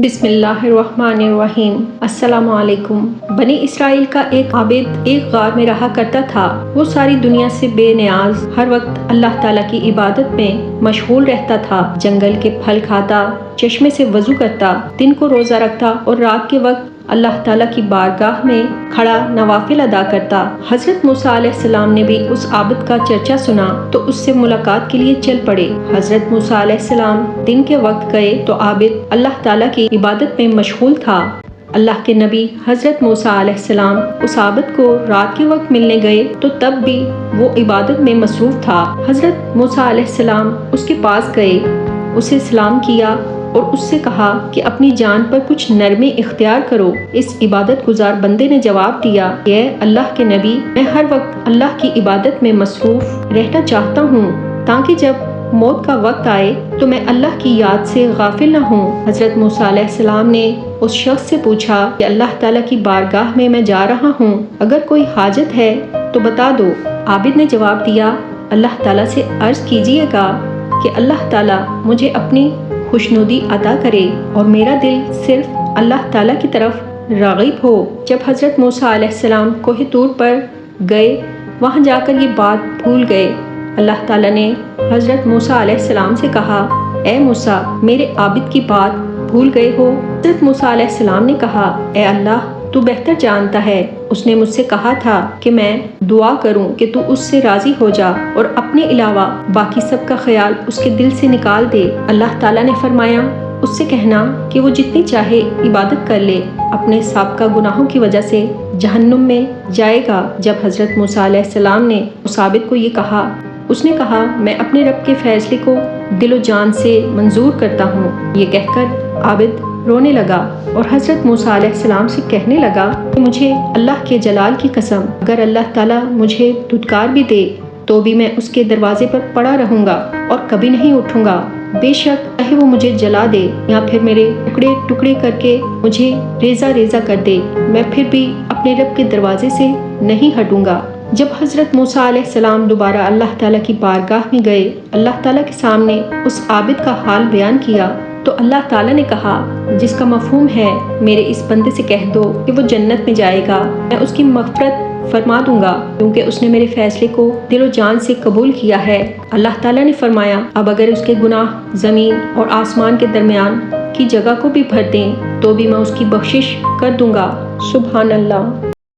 بسم اللہ الرحمن الرحیم۔ السلام علیکم۔ بنی اسرائیل کا ایک عابد ایک غار میں رہا کرتا تھا۔ وہ ساری دنیا سے بے نیاز ہر وقت اللہ تعالیٰ کی عبادت میں مشغول رہتا تھا۔ جنگل کے پھل کھاتا، چشمے سے وضو کرتا، دن کو روزہ رکھتا اور رات کے وقت اللہ تعالیٰ کی بارگاہ میں کھڑا نوافل ادا کرتا۔ حضرت موسیٰ علیہ السلام نے بھی اس عابد کا چرچا سنا تو اس سے ملاقات کے لیے چل پڑے۔ حضرت موسیٰ علیہ السلام دن کے وقت گئے تو عابد اللہ تعالیٰ کی عبادت میں مشغول تھا۔ اللہ کے نبی حضرت موسیٰ علیہ السلام اس عابد کو رات کے وقت ملنے گئے تو تب بھی وہ عبادت میں مصروف تھا۔ حضرت موسیٰ علیہ السلام اس کے پاس گئے، اسے سلام کیا اور اس سے کہا کہ اپنی جان پر کچھ نرمی اختیار کرو۔ اس عبادت گزار بندے نے جواب دیا، اے اللہ کے نبی، میں ہر وقت اللہ کی عبادت میں مصروف رہنا چاہتا ہوں تاکہ جب موت کا وقت آئے تو میں اللہ کی یاد سے غافل نہ ہوں۔ حضرت موسیٰ علیہ السلام نے اس شخص سے پوچھا کہ اللہ تعالیٰ کی بارگاہ میں جا رہا ہوں، اگر کوئی حاجت ہے تو بتا دو۔ عابد نے جواب دیا، اللہ تعالیٰ سے عرض کیجیے گا کہ اللہ تعالیٰ مجھے اپنی خوشنودی عطا کرے اور میرا دل صرف اللہ تعالیٰ کی طرف راغب ہو۔ جب حضرت موسیٰ علیہ السلام کوہ طور پر گئے، وہاں جا کر یہ بات بھول گئے۔ اللہ تعالیٰ نے حضرت موسیٰ علیہ السلام سے کہا، اے موسیٰ، میرے عابد کی بات بھول گئے ہو؟ حضرت موسیٰ علیہ السلام نے کہا، اے اللہ، تو بہتر جانتا ہے۔ اس نے مجھ سے کہا تھا کہ میں دعا کروں کہ تو اس سے راضی ہو جا اور اپنے علاوہ باقی سب کا خیال اس کے دل سے نکال دے۔ اللہ تعالیٰ نے فرمایا، اس سے کہنا کہ وہ جتنی چاہے عبادت کر لے، اپنے سابقہ گناہوں کی وجہ سے جہنم میں جائے گا۔ جب حضرت موسیٰ علیہ السلام نے اس عابد کو یہ کہا، اس نے کہا، میں اپنے رب کے فیصلے کو دل و جان سے منظور کرتا ہوں۔ یہ کہہ کر عابد رونے لگا اور حضرت موسیٰ علیہ السلام سے کہنے لگا کہ مجھے اللہ کے جلال کی قسم، اگر اللہ تعالیٰ مجھے دھتکار بھی دے تو بھی میں اس کے دروازے پر پڑا رہوں گا اور کبھی نہیں اٹھوں گا۔ بے شک چاہے وہ مجھے جلا دے یا پھر میرے ٹکڑے ٹکڑے کر کے مجھے ریزہ ریزہ کر دے، میں پھر بھی اپنے رب کے دروازے سے نہیں ہٹوں گا۔ جب حضرت موسیٰ علیہ السلام دوبارہ اللہ تعالیٰ کی بارگاہ میں گئے، اللہ تعالیٰ کے سامنے اس عابد کا حال بیان کیا تو اللہ تعالیٰ نے کہا، جس کا مفہوم ہے میرے اس بندے سے کہہ دو کہ وہ جنت میں جائے گا، میں اس کی مغفرت فرما دوں گا کیونکہ اس نے میرے فیصلے کو دل و جان سے قبول کیا ہے۔ اللہ تعالیٰ نے فرمایا، اب اگر اس کے گناہ زمین اور آسمان کے درمیان کی جگہ کو بھی بھر دیں تو بھی میں اس کی بخشش کر دوں گا۔ سبحان اللہ۔